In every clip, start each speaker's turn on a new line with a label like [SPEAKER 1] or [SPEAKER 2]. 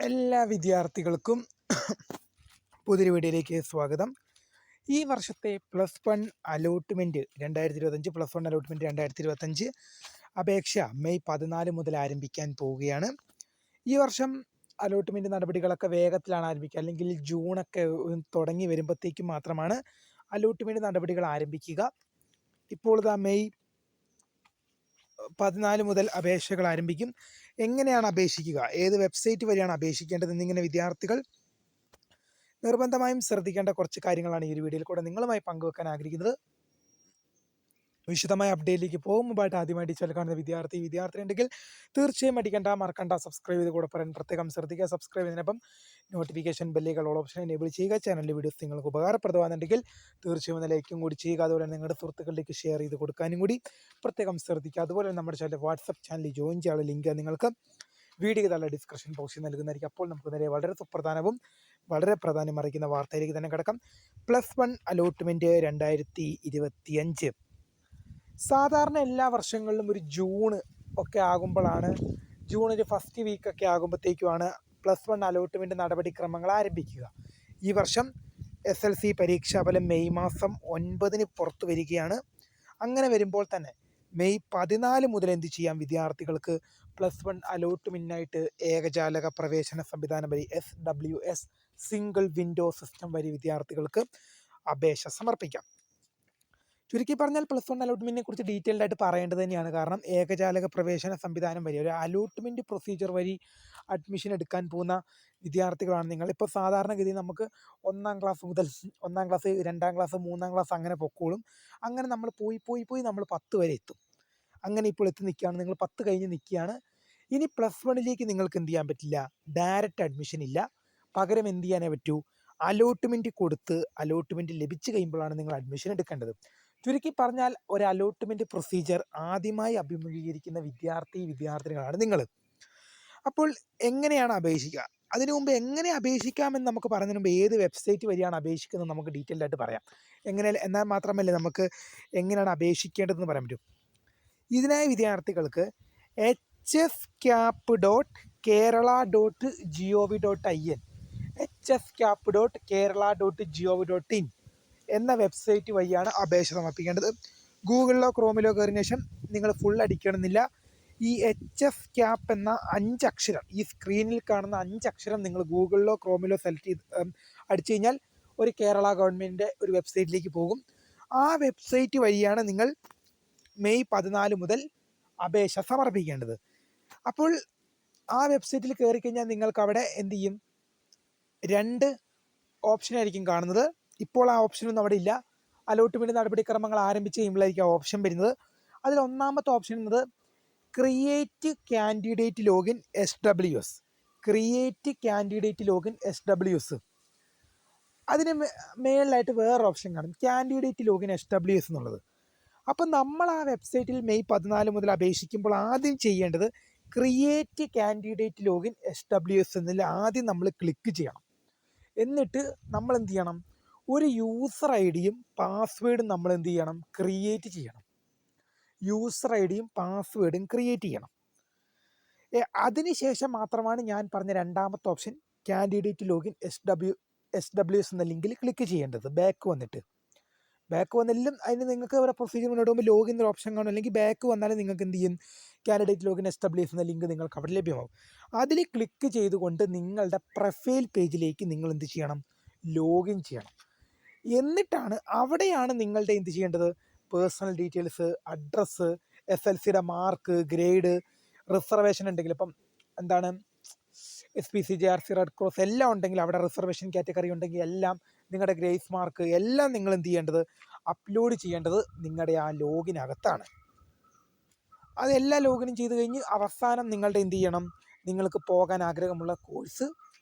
[SPEAKER 1] എല്ലാ വിദ്യാർത്ഥികൾക്കും പുതിയൊരു വീഡിയോയിലേക്ക് സ്വാഗതം. ഈ വർഷത്തെ +1 അലോട്ട്മെൻറ്റ് 2025 +1 അലോട്ട്മെൻറ്റ് 2025 അപേക്ഷ മെയ് 14 മുതൽ ആരംഭിക്കാൻ പോവുകയാണ്. ഈ വർഷം അലോട്ട്മെൻറ്റ് നടപടികളൊക്കെ വേഗത്തിലാണ് ആരംഭിക്കുക, അല്ലെങ്കിൽ ജൂണൊക്കെ തുടങ്ങി വരുമ്പോഴത്തേക്കും മാത്രമാണ് അലോട്ട്മെൻറ്റ് നടപടികൾ ആരംഭിക്കുക. ഇപ്പോൾ ഇതാ മെയ് 14 മുതൽ അപേക്ഷകൾ ആരംഭിക്കും. എങ്ങനെയാണ് അപേക്ഷിക്കുക, ഏത് വെബ്സൈറ്റ് വഴിയാണ് അപേക്ഷിക്കേണ്ടത് എന്നിങ്ങനെ വിദ്യാർത്ഥികൾ നിർബന്ധമായും ശ്രദ്ധിക്കേണ്ട കുറച്ച് കാര്യങ്ങളാണ് ഈ ഒരു വീഡിയോയിൽ കൂടെ നിങ്ങളുമായി പങ്കുവെക്കാൻ ആഗ്രഹിക്കുന്നത്. വിശദമായ അപ്ഡേറ്റിലേക്ക് പോകും മുമ്പായിട്ട് ആദ്യമായിട്ട് ചാനൽ കാണുന്ന വിദ്യാർത്ഥി ഉണ്ടെങ്കിൽ തീർച്ചയായും മറക്കണ്ട സബ്സ്ക്രൈബ് ചെയ്ത് കൂടെ പറയാൻ പ്രത്യേകം ശ്രദ്ധിക്കുക. സബ്സ്ക്രൈബ് ചെയ്തതിനൊപ്പം നോട്ടിഫിക്കേഷൻ ബെല്ലുകൾ ഓൾ ഓപ്ഷൻ എനേബിൾ ചെയ്യുക. ചാനലിലെ വീഡിയോസ് നിങ്ങൾക്ക് ഉപകാരപ്രദമാണെന്നുണ്ടെങ്കിൽ തീർച്ചയായും ഒന്ന് ലൈക്കും കൂടി ചെയ്യുക. അതുപോലെ നിങ്ങളുടെ സുഹൃത്തുക്കളിലേക്ക് ഷെയർ ചെയ്ത് കൊടുക്കാനും കൂടി പ്രത്യേകം ശ്രദ്ധിക്കുക. അതുപോലെ നമ്മുടെ ചാനൽ വാട്സപ്പ് ചാനലിൽ ജോയിൻ ചെയ്യാനുള്ള ലിങ്ക് നിങ്ങൾക്ക് വീഡിയോ നല്ല ഡിസ്ക്രിപ്ഷൻ ബോക്സിൽ നൽകുന്നതായിരിക്കും. അപ്പോൾ നമുക്ക് നേരെ വളരെ സുപ്രധാനവും വളരെ പ്രാധാന്യം അറിയിക്കുന്ന വാർത്തയിലേക്ക് തന്നെ കിടക്കാം. +1 അലോട്ട്മെൻറ്റ് 2025 സാധാരണ എല്ലാ വർഷങ്ങളിലും ഒരു ജൂൺ ഒക്കെ ആകുമ്പോഴാണ്, ജൂൺ ഒരു ഫസ്റ്റ് വീക്കൊക്കെ ആകുമ്പോഴത്തേക്കുമാണ് +1 അലോട്ട്മെൻറ്റ് നടപടിക്രമങ്ങൾ ആരംഭിക്കുക. ഈ വർഷം SLC പരീക്ഷാഫലം മെയ് മാസം 9 പുറത്തു വരികയാണ്. അങ്ങനെ വരുമ്പോൾ തന്നെ മെയ് 14 മുതൽ എന്ത് ചെയ്യാം, വിദ്യാർത്ഥികൾക്ക് +1 അലോട്ട്മെൻറ്റിനായിട്ട് ഏകജാലക പ്രവേശന സംവിധാനം വഴി SWS സിംഗിൾ വിൻഡോ സിസ്റ്റം വഴി വിദ്യാർത്ഥികൾക്ക് അപേക്ഷ സമർപ്പിക്കാം. ചുരുക്കി പറഞ്ഞാൽ +1 അലോട്ട്മെൻറ്റിനെ കുറിച്ച് ഡീറ്റെയിൽഡ് ആയിട്ട് പറയേണ്ടത് തന്നെയാണ്. കാരണം ഏകജാലക പ്രവേശന സംവിധാനം വഴി ഒരു അലോട്ട്മെൻറ്റ് പ്രൊസീജിയർ വഴി അഡ്മിഷൻ എടുക്കാൻ പോകുന്ന വിദ്യാർത്ഥികളാണ് നിങ്ങൾ. ഇപ്പോൾ സാധാരണഗതി നമുക്ക് 1-ാം ക്ലാസ് മുതൽ 1-ാം ക്ലാസ് 2-ാം ക്ലാസ് 3-ാം ക്ലാസ് അങ്ങനെ പൊക്കോളും. അങ്ങനെ നമ്മൾ പോയി നമ്മൾ 10 വരെ എത്തും. അങ്ങനെ ഇപ്പോൾ എത്തി നിൽക്കുകയാണ്, നിങ്ങൾ 10 കഴിഞ്ഞ് നിൽക്കുകയാണ്. ഇനി +1ലേക്ക് നിങ്ങൾക്ക് എന്ത് ചെയ്യാൻ പറ്റില്ല, ഡയറക്റ്റ് അഡ്മിഷൻ ഇല്ല. പകരം എന്ത് ചെയ്യാനേ പറ്റൂ, അലോട്ട്മെൻറ്റ് കൊടുത്ത് അലോട്ട്മെൻറ്റ് ലഭിച്ചു കഴിയുമ്പോഴാണ് നിങ്ങൾ അഡ്മിഷൻ എടുക്കേണ്ടത്. ചുരുക്കി പറഞ്ഞാൽ ഒരു അലോട്ട്മെൻറ്റ് പ്രൊസീജിയർ ആദ്യമായി അഭിമുഖീകരിക്കുന്ന വിദ്യാർത്ഥിനികളാണ് നിങ്ങൾ. അപ്പോൾ എങ്ങനെയാണ് അപേക്ഷിക്കുക, അതിനു മുമ്പ് എങ്ങനെ അപേക്ഷിക്കാമെന്ന് നമുക്ക് പറഞ്ഞതിന് മുമ്പ് ഏത് വെബ്സൈറ്റ് വഴിയാണ് അപേക്ഷിക്കുന്നത് നമുക്ക് ഡീറ്റെയിൽഡ് ആയിട്ട് പറയാം. എന്നാൽ മാത്രമല്ലേ നമുക്ക് എങ്ങനെയാണ് അപേക്ഷിക്കേണ്ടതെന്ന് പറയാൻ പറ്റും. ഇതിനായി വിദ്യാർത്ഥികൾക്ക് hscap.kerala.gov.in hscap.kerala.gov.in എന്ന വെബ്സൈറ്റ് വഴിയാണ് അപേക്ഷ സമർപ്പിക്കേണ്ടത്. ഗൂഗിളിലോ ക്രോമിലോ കയറിയ ശേഷം നിങ്ങൾ ഫുൾ അടിക്കണമെന്നില്ല. ഈ HSCAP എന്ന 5 അക്ഷരം, ഈ സ്ക്രീനിൽ കാണുന്ന 5 അക്ഷരം നിങ്ങൾ ഗൂഗിളിലോ ക്രോമിലോ അടിച്ചു കഴിഞ്ഞാൽ ഒരു കേരള ഗവൺമെൻറ്റിൻ്റെ ഒരു വെബ്സൈറ്റിലേക്ക് പോകും. ആ വെബ്സൈറ്റ് വഴിയാണ് നിങ്ങൾ മെയ് 14 മുതൽ അപേക്ഷ സമർപ്പിക്കേണ്ടത്. അപ്പോൾ ആ വെബ്സൈറ്റിൽ കയറി കഴിഞ്ഞാൽ നിങ്ങൾക്ക് അവിടെ എന്ത് ചെയ്യും, 2 ഓപ്ഷനായിരിക്കും കാണുന്നത്. ഇപ്പോൾ ആ ഓപ്ഷനൊന്നും അവിടെ ഇല്ല. അലോട്ട്മെൻറ്റ് നടപടിക്രമങ്ങൾ ആരംഭിച്ച് കഴിയുമ്പോഴായിരിക്കും ആ ഓപ്ഷൻ വരുന്നത്. അതിൽ ഒന്നാമത്തെ ഓപ്ഷൻ എന്നത് create candidate login SWS. Create candidate login SWS. അതിന് മേളിലായിട്ട് വേറൊരു ഓപ്ഷൻ കാണും, കാൻഡിഡേറ്റ് ലോഗിൻ SWS എന്നുള്ളത്. അപ്പം നമ്മൾ ആ വെബ്സൈറ്റിൽ മെയ് 14 മുതൽ അപേക്ഷിക്കുമ്പോൾ ആദ്യം ചെയ്യേണ്ടത് ക്രിയേറ്റ് കാൻഡിഡേറ്റ് ലോഗിൻ SWS എന്നതിൽ ആദ്യം നമ്മൾ ക്ലിക്ക് ചെയ്യണം. എന്നിട്ട് നമ്മൾ എന്ത് ചെയ്യണം, ഒരു യൂസർ ഐഡിയും പാസ്വേഡും നമ്മൾ എന്ത് ചെയ്യണം, ക്രിയേറ്റ് ചെയ്യണം. യൂസർ ഐഡിയും പാസ്വേഡും ക്രിയേറ്റ് ചെയ്യണം. അതിനുശേഷം മാത്രമാണ് ഞാൻ പറഞ്ഞ രണ്ടാമത്തെ ഓപ്ഷൻ കാൻഡിഡേറ്റ് ലോഗിൻ SWS എന്ന ലിങ്കിൽ ക്ലിക്ക് ചെയ്യേണ്ടത്. ബാക്ക് വന്നില്ലും അതിന് നിങ്ങൾക്ക് ഒരു പ്രൊസീജിയർ മുന്നോട്ട് പോകുമ്പോൾ ലോഗിൻ ഒരു ഓപ്ഷൻ കാണും, അല്ലെങ്കിൽ ബാക്ക് വന്നാലും നിങ്ങൾക്ക് എന്ത് ചെയ്യും, കാൻഡിഡേറ്റ് ലോഗിൻ SWS എന്ന ലിങ്ക് നിങ്ങൾക്ക് അവിടെ ലഭ്യമാകും. അതിൽ ക്ലിക്ക് ചെയ്തുകൊണ്ട് നിങ്ങളുടെ പ്രൊഫൈൽ പേജിലേക്ക് നിങ്ങൾ എന്ത് ചെയ്യണം, ലോഗിൻ ചെയ്യണം. എന്നിട്ടാണ് അവിടെയാണ് നിങ്ങളുടെ എന്ത് ചെയ്യേണ്ടത്, പേഴ്സണൽ ഡീറ്റെയിൽസ്, അഡ്രസ്സ്, SLCയുടെ മാർക്ക്, ഗ്രേഡ്, റിസർവേഷൻ ഉണ്ടെങ്കിൽ ഇപ്പം എന്താണ് SPC, JRC, റെഡ് ക്രോസ് എല്ലാം ഉണ്ടെങ്കിൽ അവിടെ റിസർവേഷൻ കാറ്റഗറി ഉണ്ടെങ്കിൽ എല്ലാം, നിങ്ങളുടെ ഗ്രേസ് മാർക്ക് എല്ലാം നിങ്ങൾ എന്ത് ചെയ്യേണ്ടത്, അപ്ലോഡ് ചെയ്യേണ്ടത് നിങ്ങളുടെ ആ ലോഗിനകത്താണ്. അതെല്ലാം ലോഗിനും ചെയ്ത് കഴിഞ്ഞ് അവസാനം നിങ്ങളുടെ എന്ത് ചെയ്യണം, നിങ്ങൾക്ക് പോകാൻ ആഗ്രഹമുള്ള കോഴ്സ്,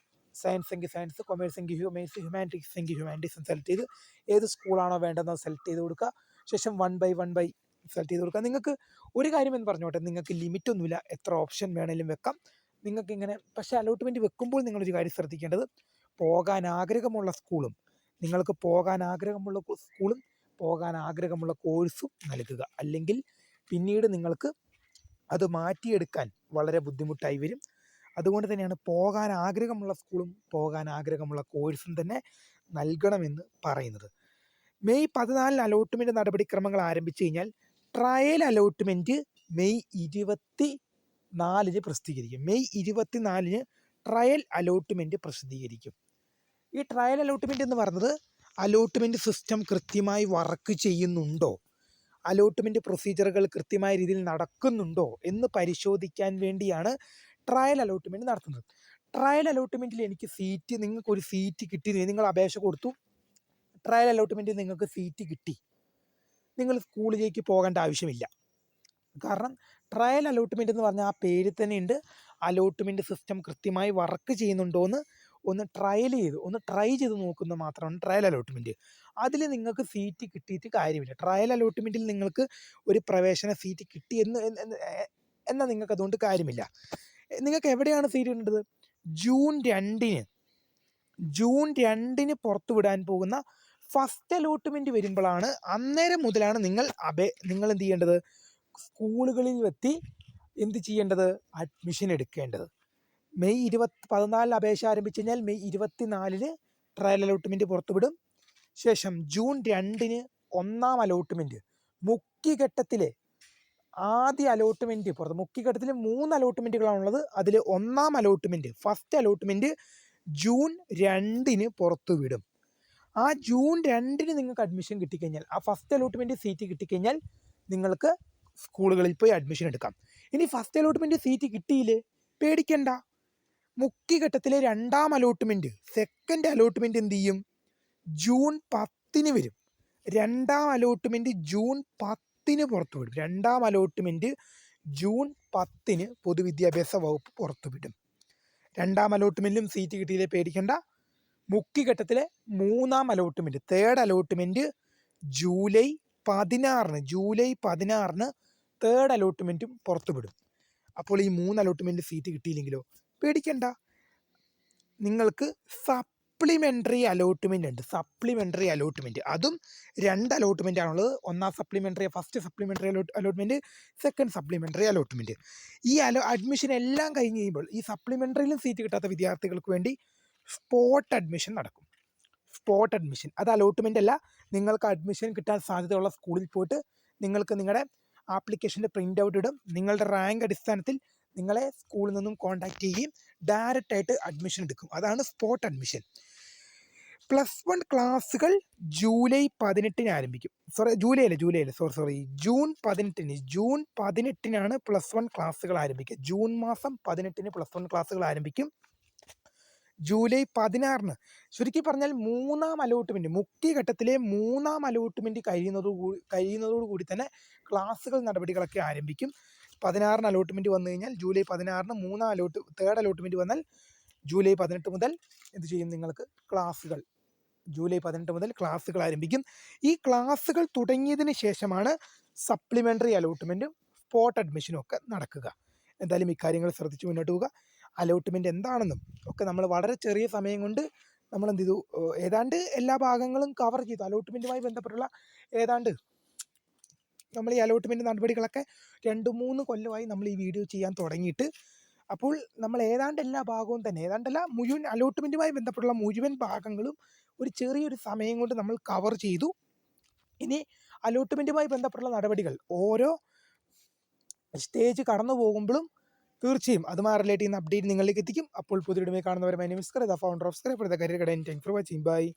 [SPEAKER 1] സയൻസ് എങ്കിൽ സയൻസ്, കൊമേഴ്സ് എങ്കിൽ കൊമേഴ്സ്, ഹ്യൂമാനിറ്റീസ് എങ്കിൽ ഹ്യൂമാനിറ്റീസ് സെലക്ട് ചെയ്ത് ഏത് സ്കൂളാണോ വേണ്ടതെന്ന് സെലക്ട് ചെയ്ത് കൊടുക്കുക. ശേഷം 1 by 1 സെലക്ട് ചെയ്ത് കൊടുക്കുക. നിങ്ങൾക്ക് ഒരു കാര്യം എന്ന് പറഞ്ഞോട്ടെ, നിങ്ങൾക്ക് ലിമിറ്റൊന്നുമില്ല, എത്ര ഓപ്ഷൻ വേണേലും വെക്കാം നിങ്ങൾക്ക് ഇങ്ങനെ. പക്ഷേ അലോട്ട്മെൻറ്റ് വെക്കുമ്പോൾ നിങ്ങളൊരു കാര്യം ശ്രദ്ധിക്കേണ്ടത്, പോകാൻ ആഗ്രഹമുള്ള സ്കൂളും നിങ്ങൾക്ക് പോകാൻ ആഗ്രഹമുള്ള കോഴ്സും നൽകുക. അല്ലെങ്കിൽ പിന്നീട് നിങ്ങൾക്ക് അത് മാറ്റിയെടുക്കാൻ വളരെ ബുദ്ധിമുട്ടായി വരും. അതുകൊണ്ട് തന്നെയാണ് പോകാൻ ആഗ്രഹമുള്ള സ്കൂളും പോകാൻ ആഗ്രഹമുള്ള കോഴ്സും തന്നെ നൽകണമെന്ന് പറയുന്നത്. മെയ് 14 അലോട്ട്മെൻറ്റ് നടപടിക്രമങ്ങൾ ആരംഭിച്ചു കഴിഞ്ഞാൽ ട്രയൽ അലോട്ട്മെൻറ്റ് മെയ് 24 പ്രസിദ്ധീകരിക്കും. മെയ് 24 ട്രയൽ അലോട്ട്മെൻറ്റ് പ്രസിദ്ധീകരിക്കും. ഈ ട്രയൽ അലോട്ട്മെൻറ്റ് എന്ന് പറയുന്നത് അലോട്ട്മെൻറ്റ് സിസ്റ്റം കൃത്യമായി വർക്ക് ചെയ്യുന്നുണ്ടോ, അലോട്ട്മെൻറ്റ് പ്രൊസീജിയറുകൾ കൃത്യമായ രീതിയിൽ നടക്കുന്നുണ്ടോ എന്ന് പരിശോധിക്കാൻ വേണ്ടിയാണ് ട്രയൽ അലോട്ട്മെൻറ്റ് നടത്തുന്നത്. ട്രയൽ അലോട്ട്മെൻറ്റിൽ നിങ്ങൾക്കൊരു സീറ്റ് കിട്ടി, നിങ്ങൾ അപേക്ഷ കൊടുത്തു, ട്രയൽ അലോട്ട്മെൻറ്റിൽ നിങ്ങൾക്ക് സീറ്റ് കിട്ടി, നിങ്ങൾ സ്കൂളിലേക്ക് പോകേണ്ട ആവശ്യമില്ല. കാരണം ട്രയൽ അലോട്ട്മെൻറ്റ് എന്ന് പറഞ്ഞാൽ ആ പേരിൽ തന്നെ ഉണ്ട്, അലോട്ട്മെൻറ്റ് സിസ്റ്റം കൃത്യമായി വർക്ക് ചെയ്യുന്നുണ്ടോ എന്ന് ഒന്ന് ട്രൈ ചെയ്ത് നോക്കുന്നത് മാത്രമാണ് ട്രയൽ അലോട്ട്മെൻറ്റ്. അതിൽ നിങ്ങൾക്ക് സീറ്റ് കിട്ടിയിട്ട് കാര്യമില്ല. ട്രയൽ അലോട്ട്മെൻറ്റിൽ നിങ്ങൾക്ക് ഒരു പ്രവേശന സീറ്റ് കിട്ടി എന്നാൽ നിങ്ങൾക്ക് അതുകൊണ്ട് കാര്യമില്ല. നിങ്ങൾക്ക് എവിടെയാണ് സീറ്റ് കിട്ടേണ്ടത്? ജൂൺ 2 പുറത്തു വിടാൻ പോകുന്ന ഫസ്റ്റ് അലോട്ട്മെൻറ്റ് വരുമ്പോഴാണ്, അന്നേരം മുതലാണ് നിങ്ങൾ എന്ത് ചെയ്യേണ്ടത്? സ്കൂളുകളിൽ എത്തി എന്ത് ചെയ്യേണ്ടത്? അഡ്മിഷൻ എടുക്കേണ്ടത്. മെയ് 14 അപേക്ഷ ആരംഭിച്ചു കഴിഞ്ഞാൽ മെയ് 24 ട്രയൽ അലോട്ട്മെൻറ്റ് പുറത്തുവിടും. ശേഷം ജൂൺ 2 ഒന്നാം അലോട്ട്മെൻറ്റ്, മുഖ്യഘട്ടത്തിലെ ആദ്യ അലോട്ട്മെൻറ്റ് പുറത്ത്. മുഖ്യഘട്ടത്തിൽ 3 അലോട്ട്മെൻറ്റുകളാണുള്ളത്. അതിൽ ഒന്നാം അലോട്ട്മെൻറ്റ്, ഫസ്റ്റ് അലോട്ട്മെൻറ്റ് ജൂൺ 2 പുറത്തുവിടും. ആ ജൂൺ 2 നിങ്ങൾക്ക് അഡ്മിഷൻ കിട്ടിക്കഴിഞ്ഞാൽ, ആ ഫസ്റ്റ് അലോട്ട്മെൻറ്റ് സീറ്റ് കിട്ടിക്കഴിഞ്ഞാൽ നിങ്ങൾക്ക് സ്കൂളുകളിൽ പോയി അഡ്മിഷൻ എടുക്കാം. ഇനി ഫസ്റ്റ് അലോട്ട്മെൻറ്റ് സീറ്റ് കിട്ടിയില്ലേ, പേടിക്കണ്ട. മുഖ്യഘട്ടത്തിലെ രണ്ടാം അലോട്ട്മെൻറ്റ്, സെക്കൻഡ് അലോട്ട്മെൻറ്റ് എന്ത് ചെയ്യും? ജൂൺ 10 വരും. രണ്ടാം അലോട്ട്മെൻറ്റ് ജൂൺ 10 പുറത്തുവിടും. രണ്ടാം അലോട്ട്മെൻറ്റ് ജൂൺ 10 പൊതുവിദ്യാഭ്യാസ വകുപ്പ് പുറത്തുവിടും. രണ്ടാം അലോട്ട്മെൻറ്റിലും സീറ്റ് കിട്ടിയില്ലേ, പേടിക്കണ്ട. മുഖ്യഘട്ടത്തിലെ മൂന്നാം allotment, third allotment July 16 third അലോട്ട്മെൻറ്റും പുറത്തുവിടും. അപ്പോൾ ഈ 3 അലോട്ട്മെൻറ്റ് സീറ്റ് കിട്ടിയില്ലെങ്കിലോ, പേടിക്കണ്ട. നിങ്ങൾക്ക് സപ്ലിമെൻ്ററി അലോട്ട്മെൻ്റ് ഉണ്ട്. സപ്ലിമെൻ്ററി അലോട്ട്മെൻറ്റ്, അതും 2 അലോട്ട്മെൻ്റ് ആണുള്ളത്. ഒന്നാം supplementary, first supplementary allotment, second supplementary allotment. ഈ അഡ്മിഷൻ എല്ലാം കഴിഞ്ഞ് കഴിയുമ്പോൾ ഈ സപ്ലിമെൻ്ററിയിലും സീറ്റ് കിട്ടാത്ത വിദ്യാർത്ഥികൾക്ക് വേണ്ടി സ്പോട്ട് അഡ്മിഷൻ നടക്കും. സ്പോട്ട് അഡ്മിഷൻ അത് അലോട്ട്മെൻ്റ് അല്ല. നിങ്ങൾക്ക് അഡ്മിഷൻ കിട്ടാൻ സാധ്യതയുള്ള സ്കൂളിൽ പോയിട്ട് നിങ്ങൾക്ക് നിങ്ങളുടെ ആപ്ലിക്കേഷൻ്റെ പ്രിൻ്റ് ഔട്ട് ഇടും. നിങ്ങളുടെ റാങ്ക് അടിസ്ഥാനത്തിൽ നിങ്ങളെ സ്കൂളിൽ നിന്നും കോൺടാക്റ്റ് ചെയ്യുകയും ഡയറക്റ്റായിട്ട് അഡ്മിഷൻ എടുക്കും. അതാണ് സ്പോട്ട് അഡ്മിഷൻ. +1 ക്ലാസ്സുകൾ ജൂലൈ 18 ആരംഭിക്കും. ജൂൺ 18 +1 ക്ലാസ്സുകൾ ആരംഭിക്കുക. ജൂൺ മാസം 18 +1 ക്ലാസ്സുകൾ ആരംഭിക്കും. ജൂലൈ 16 ചുരുക്കി പറഞ്ഞാൽ മൂന്നാം അലോട്ട്മെൻറ്റ്, മുഖ്യഘട്ടത്തിലെ മൂന്നാം അലോട്ട്മെൻറ്റ് കഴിയുന്നതോടുകൂടി തന്നെ ക്ലാസ്സുകൾ നടപടികളൊക്കെ ആരംഭിക്കും. 16 അലോട്ട്മെൻറ്റ് വന്നു കഴിഞ്ഞാൽ ജൂലൈ 16 തേർഡ് അലോട്ട്മെൻറ്റ് വന്നാൽ ജൂലൈ 18 മുതൽ എന്ത് ചെയ്യും? നിങ്ങൾക്ക് ജൂലൈ 18 മുതൽ ക്ലാസ്സുകൾ ആരംഭിക്കും. ഈ ക്ലാസ്സുകൾ തുടങ്ങിയതിന് ശേഷമാണ് സപ്ലിമെൻ്ററി അലോട്ട്മെൻറ്റും സ്പോട്ട് അഡ്മിഷനും ഒക്കെ നടക്കുക. എന്തായാലും ഇക്കാര്യങ്ങൾ ശ്രദ്ധിച്ച് മുന്നോട്ട് പോവുക. അലോട്ട്മെൻറ്റ് എന്താണെന്നും ഒക്കെ നമ്മൾ വളരെ ചെറിയ സമയം കൊണ്ട് നമ്മൾ എന്ത് ചെയ്തു? ഏതാണ്ട് എല്ലാ ഭാഗങ്ങളും കവർ ചെയ്തു. അലോട്ട്മെൻറ്റുമായി ബന്ധപ്പെട്ടുള്ള ഏതാണ്ട് നമ്മൾ ഈ അലോട്ട്മെൻറ്റ് നടപടികളൊക്കെ 2-3 കൊല്ലമായി നമ്മൾ ഈ വീഡിയോ ചെയ്യാൻ തുടങ്ങിയിട്ട്. അപ്പോൾ നമ്മൾ ഏതാണ്ട് എല്ലാ ഭാഗവും തന്നെ, ഏതാണ്ടല്ല മുഴുവൻ അലോട്ട്മെൻറ്റുമായി ബന്ധപ്പെട്ടുള്ള മുഴുവൻ ഭാഗങ്ങളും ഒരു ചെറിയൊരു സമയം കൊണ്ട് നമ്മൾ കവർ ചെയ്തു. ഇനി അലോട്ട്മെൻറ്റുമായി ബന്ധപ്പെട്ടുള്ള നടപടികൾ ഓരോ സ്റ്റേജ് കടന്നു പോകുമ്പോഴും തീർച്ചയായും അതുമായി റിലേറ്റ് ചെയ്യുന്ന അപ്ഡേറ്റ് നിങ്ങളിലേക്ക് എത്തിക്കും. അപ്പോൾ പുതിയ വീഡിയോ കാണുന്നവരെ my name is founder of Scribe for the career guidance. Thanks for watching. By.